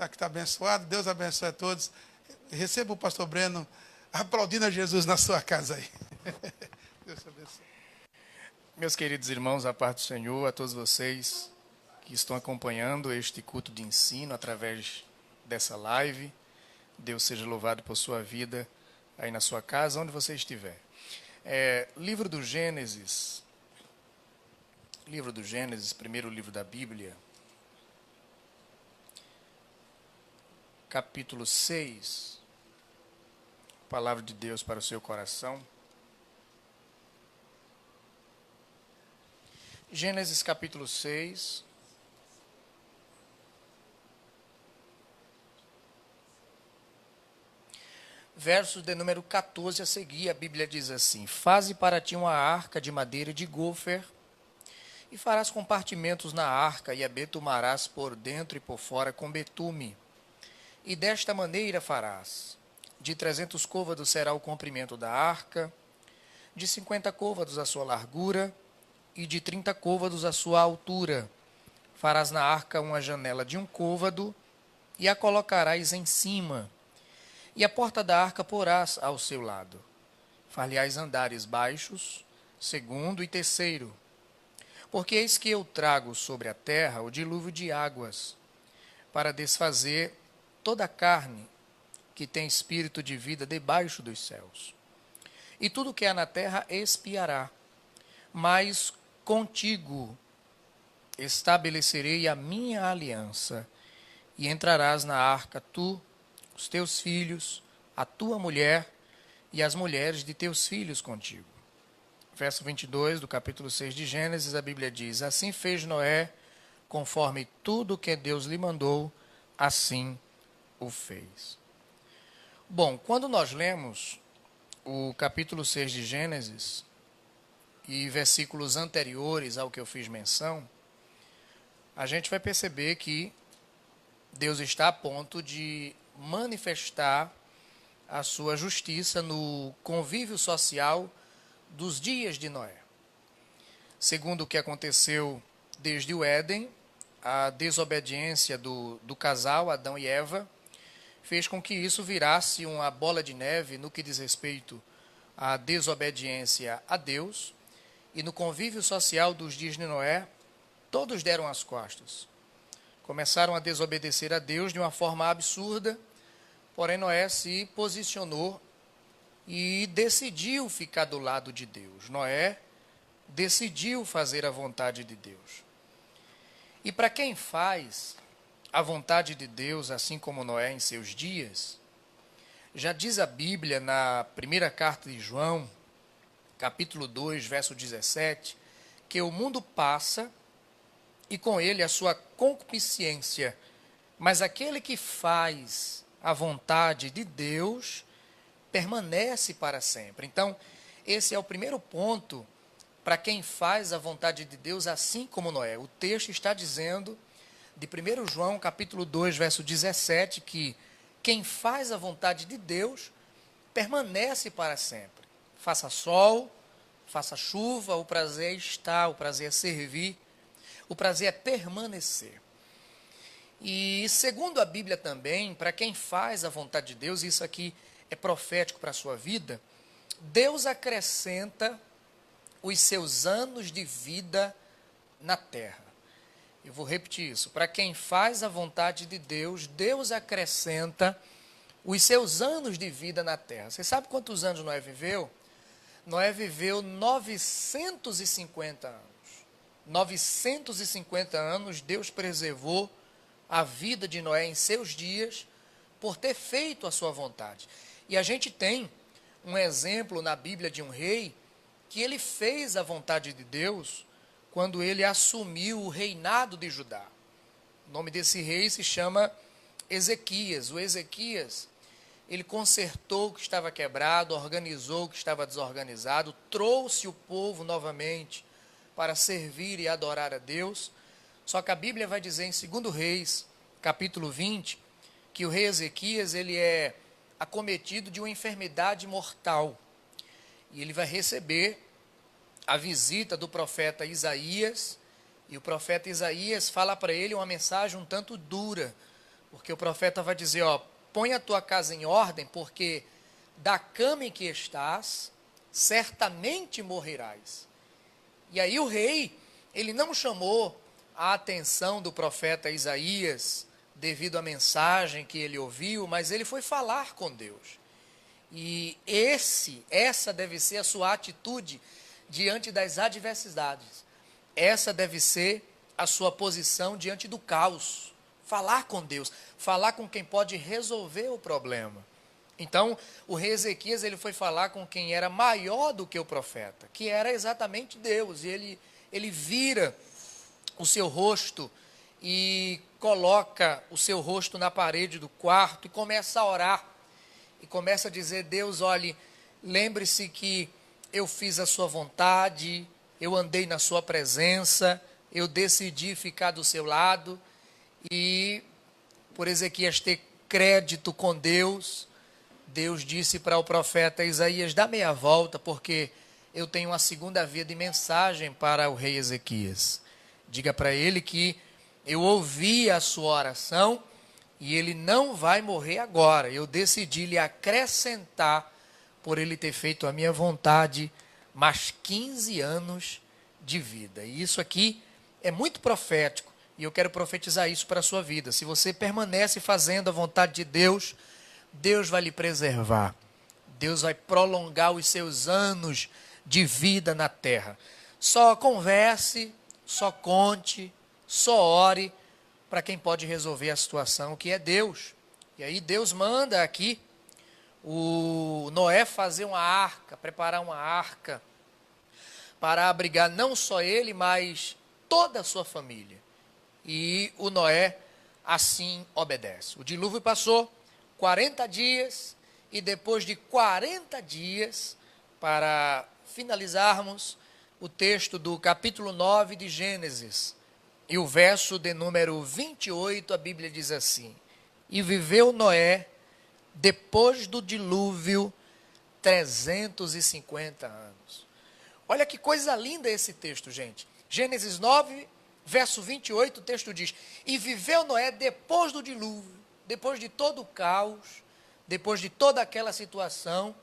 que está abençoado. Deus abençoe a todos. Receba o pastor Breno aplaudindo a Jesus na sua casa aí. Deus te abençoe. Meus queridos irmãos, a paz do Senhor, a todos vocês que estão acompanhando este culto de ensino através dessa live. Deus seja louvado por sua vida aí na sua casa, onde você estiver. Livro do Gênesis, primeiro livro da Bíblia, capítulo 6, palavra de Deus para o seu coração. Gênesis capítulo 6, versos de número 14 a seguir, a Bíblia diz assim: Faze para ti uma arca de madeira de gofer, e farás compartimentos na arca, e a betumarás por dentro e por fora com betume. E desta maneira farás: de 300 côvados será o comprimento da arca, de 50 côvados a sua largura, e de 30 côvados a sua altura. Farás na arca uma janela de 1 côvado, e a colocarás em cima. E a porta da arca porás ao seu lado. Far-lhe-ás andares baixos, segundo e terceiro. Porque eis que eu trago sobre a terra o dilúvio de águas, para desfazer toda a carne que tem espírito de vida debaixo dos céus. E tudo que há na terra expiará. Mas contigo estabelecerei a minha aliança, e entrarás na arca tu, os teus filhos, a tua mulher e as mulheres de teus filhos contigo. Verso 22 do capítulo 6 de Gênesis, a Bíblia diz: Assim fez Noé, conforme tudo que Deus lhe mandou, assim o fez. Bom, quando nós lemos o capítulo 6 de Gênesis e versículos anteriores ao que eu fiz menção, a gente vai perceber que Deus está a ponto de manifestar a sua justiça no convívio social dos dias de Noé. Segundo o que aconteceu desde o Éden, a desobediência do casal, Adão e Eva, fez com que isso virasse uma bola de neve no que diz respeito à desobediência a Deus, e no convívio social dos dias de Noé, todos deram as costas. Começaram a desobedecer a Deus de uma forma absurda, porém Noé se posicionou e decidiu ficar do lado de Deus. Noé decidiu fazer a vontade de Deus. E para quem faz a vontade de Deus, assim como Noé em seus dias, já diz a Bíblia na primeira carta de João, capítulo 2, verso 17, que o mundo passa e com ele a sua concupiscência, mas aquele que faz a vontade de Deus permanece para sempre. Então, esse é o primeiro ponto para quem faz a vontade de Deus, assim como Noé. O texto está dizendo, de 1 João, capítulo 2, verso 17, que quem faz a vontade de Deus permanece para sempre. Faça sol, faça chuva, o prazer é estar, o prazer é servir, o prazer é permanecer. E segundo a Bíblia também, para quem faz a vontade de Deus, isso aqui é profético para a sua vida, Deus acrescenta os seus anos de vida na terra. Eu vou repetir isso. Para quem faz a vontade de Deus, Deus acrescenta os seus anos de vida na terra. Você sabe quantos anos Noé viveu? Noé viveu 950 anos. 950 anos Deus preservou a vida de Noé em seus dias por ter feito a sua vontade. E a gente tem um exemplo na Bíblia de um rei que ele fez a vontade de Deus quando ele assumiu o reinado de Judá. O nome desse rei se chama Ezequias. O Ezequias, ele consertou o que estava quebrado, organizou o que estava desorganizado, trouxe o povo novamente para servir e adorar a Deus. Só que a Bíblia vai dizer em 2 Reis, capítulo 20, que o rei Ezequias ele é acometido de uma enfermidade mortal. E ele vai receber a visita do profeta Isaías, e o profeta Isaías fala para ele uma mensagem um tanto dura, Porque o profeta vai dizer, ó, põe a tua casa em ordem, porque da cama em que estás, certamente morrerás. E aí o rei, ele não chamou a atenção do profeta Isaías, devido à mensagem que ele ouviu, mas ele foi falar com Deus. E essa deve ser a sua atitude diante das adversidades. Essa deve ser a sua posição diante do caos. Falar com Deus, falar com quem pode resolver o problema. Então, o rei Ezequias, ele foi falar com quem era maior do que o profeta, que era exatamente Deus. E ele vira o seu rosto e coloca o seu rosto na parede do quarto e começa a orar. E começa a dizer, Deus, olhe, lembre-se que eu fiz a sua vontade, eu andei na sua presença, eu decidi ficar do seu lado. E por Ezequias ter crédito com Deus, Deus disse para o profeta Isaías, dá meia volta, porque eu tenho uma segunda via de mensagem para o rei Ezequias. Diga para ele que eu ouvi a sua oração e ele não vai morrer agora. Eu decidi lhe acrescentar, por ele ter feito a minha vontade, mais 15 anos de vida. E isso aqui é muito profético. E eu quero profetizar isso para a sua vida. Se você permanece fazendo a vontade de Deus, Deus vai lhe preservar. Deus vai prolongar os seus anos de vida na terra. Só converse, só conte, só ore para quem pode resolver a situação, que é Deus. E aí Deus manda aqui o Noé fazer uma arca, preparar uma arca para abrigar não só ele, mas toda a sua família. E o Noé assim obedece. O dilúvio passou 40 dias, e depois de 40 dias, para finalizarmos o texto do capítulo 9 de Gênesis, e o verso de número 28, a Bíblia diz assim, e viveu Noé, depois do dilúvio, 350 anos. Olha que coisa linda esse texto, gente. Gênesis 9, verso 28, o texto diz, e viveu Noé depois do dilúvio, depois de todo o caos, depois de toda aquela situação,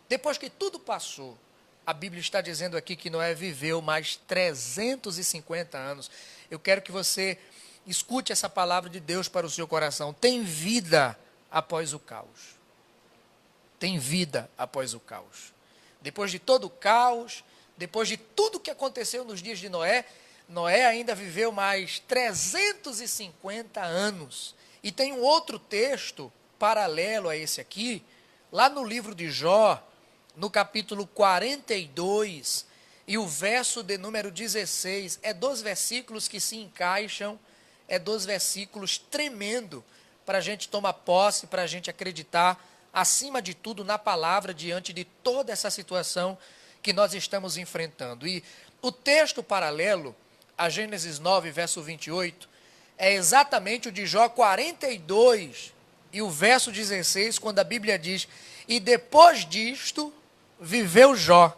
depois que tudo passou. A Bíblia está dizendo aqui que Noé viveu mais 350 anos. Eu quero que você escute essa palavra de Deus para o seu coração. Tem vida após o caos. Tem vida após o caos. Depois de todo o caos, depois de tudo que aconteceu nos dias de Noé, Noé ainda viveu mais 350 anos. E tem um outro texto paralelo a esse aqui, lá no livro de Jó, no capítulo 42, e o verso de número 16, é 2 versículos que se encaixam, é 2 versículos tremendo, para a gente tomar posse, para a gente acreditar, acima de tudo, na palavra, diante de toda essa situação que nós estamos enfrentando. E o texto paralelo, a Gênesis 9, verso 28, é exatamente o de Jó 42, e o verso 16, quando a Bíblia diz, e depois disto, viveu Jó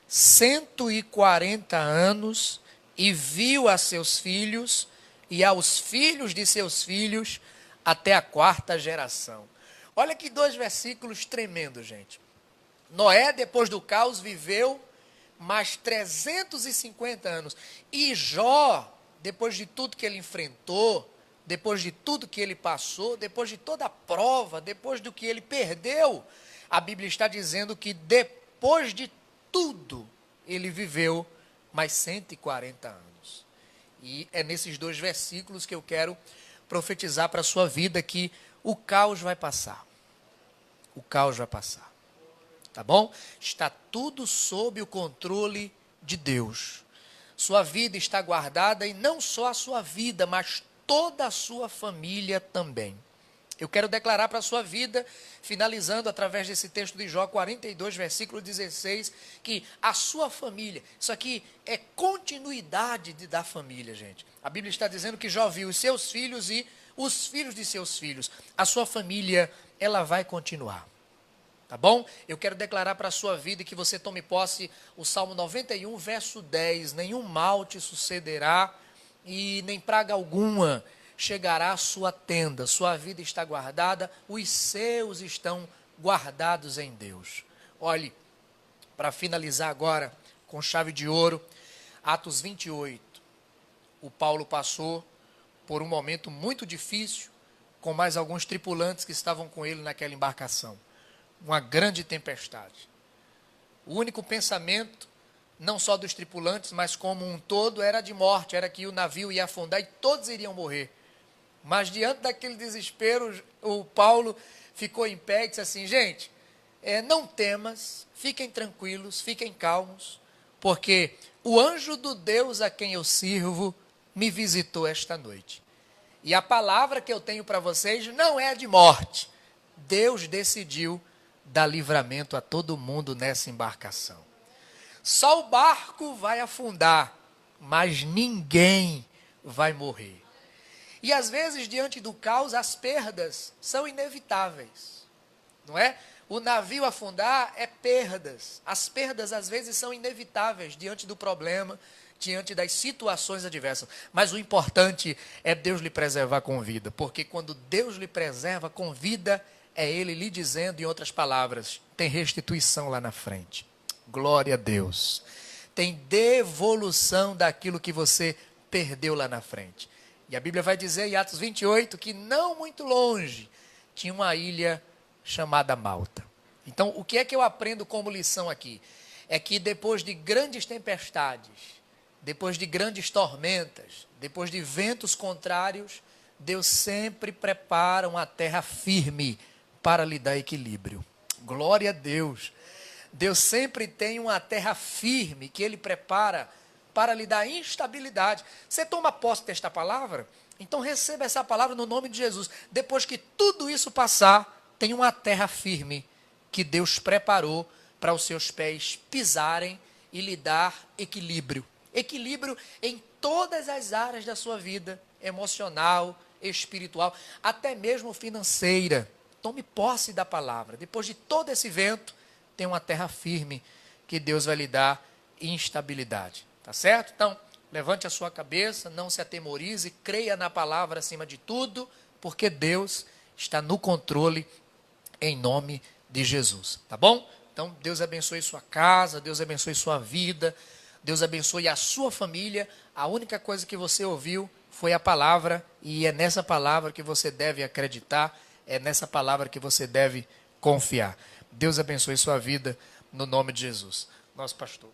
140 anos, e viu a seus filhos, e aos filhos de seus filhos, até a 4ª geração. Olha que 2 versículos tremendos, gente. Noé, depois do caos, viveu mais 350 anos. E Jó, depois de tudo que ele enfrentou, depois de tudo que ele passou, depois de toda a prova, depois do que ele perdeu, a Bíblia está dizendo que depois de tudo, ele viveu mais 140 anos. E é nesses 2 versículos que eu quero profetizar para a sua vida que o caos vai passar. O caos vai passar. Tá bom? Está tudo sob o controle de Deus. Sua vida está guardada, e não só a sua vida, mas toda a sua família também. Eu quero declarar para a sua vida, finalizando através desse texto de Jó 42, versículo 16, que a sua família, isso aqui é continuidade da família, gente. A Bíblia está dizendo que Jó viu os seus filhos e os filhos de seus filhos. A sua família, ela vai continuar. Tá bom? Eu quero declarar para a sua vida que você tome posse o Salmo 91, verso 10. Nenhum mal te sucederá e nem praga alguma chegará à sua tenda, sua vida está guardada, os seus estão guardados em Deus. Olhe, para finalizar agora com chave de ouro, Atos 28. O Paulo passou por um momento muito difícil, com mais alguns tripulantes que estavam com ele naquela embarcação. Uma grande tempestade. O único pensamento, não só dos tripulantes, mas como um todo, era de morte, era que o navio ia afundar e todos iriam morrer. Mas diante daquele desespero, o Paulo ficou em pé e disse assim: gente, não temas, fiquem tranquilos, fiquem calmos, porque o anjo do Deus a quem eu sirvo me visitou esta noite. E a palavra que eu tenho para vocês não é de morte. Deus decidiu dar livramento a todo mundo nessa embarcação. Só o barco vai afundar, mas ninguém vai morrer. E às vezes, diante do caos, as perdas são inevitáveis, não é? O navio afundar é perdas. As perdas, às vezes, são inevitáveis diante do problema, diante das situações adversas. Mas o importante é Deus lhe preservar com vida, porque quando Deus lhe preserva com vida, é Ele lhe dizendo, em outras palavras, tem restituição lá na frente. Glória a Deus. Tem devolução daquilo que você perdeu lá na frente. E a Bíblia vai dizer em Atos 28 que não muito longe tinha uma ilha chamada Malta. Então, o que é que eu aprendo como lição aqui? É que depois de grandes tempestades, depois de grandes tormentas, depois de ventos contrários, Deus sempre prepara uma terra firme para lhe dar equilíbrio. Glória a Deus. Deus sempre tem uma terra firme que Ele prepara para lhe dar instabilidade. Você toma posse desta palavra? Então receba essa palavra no nome de Jesus. Depois que tudo isso passar, tem uma terra firme que Deus preparou para os seus pés pisarem e lhe dar equilíbrio. Equilíbrio em todas as áreas da sua vida, emocional, espiritual, até mesmo financeira. Tome posse da palavra. Depois de todo esse vento, tem uma terra firme que Deus vai lhe dar instabilidade. Tá certo? Então, levante a sua cabeça, não se atemorize, creia na palavra acima de tudo, porque Deus está no controle em nome de Jesus. Tá bom? Então, Deus abençoe sua casa, Deus abençoe sua vida, Deus abençoe a sua família. A única coisa que você ouviu foi a palavra, e é nessa palavra que você deve acreditar, é nessa palavra que você deve confiar. Deus abençoe sua vida, no nome de Jesus. Nosso pastor.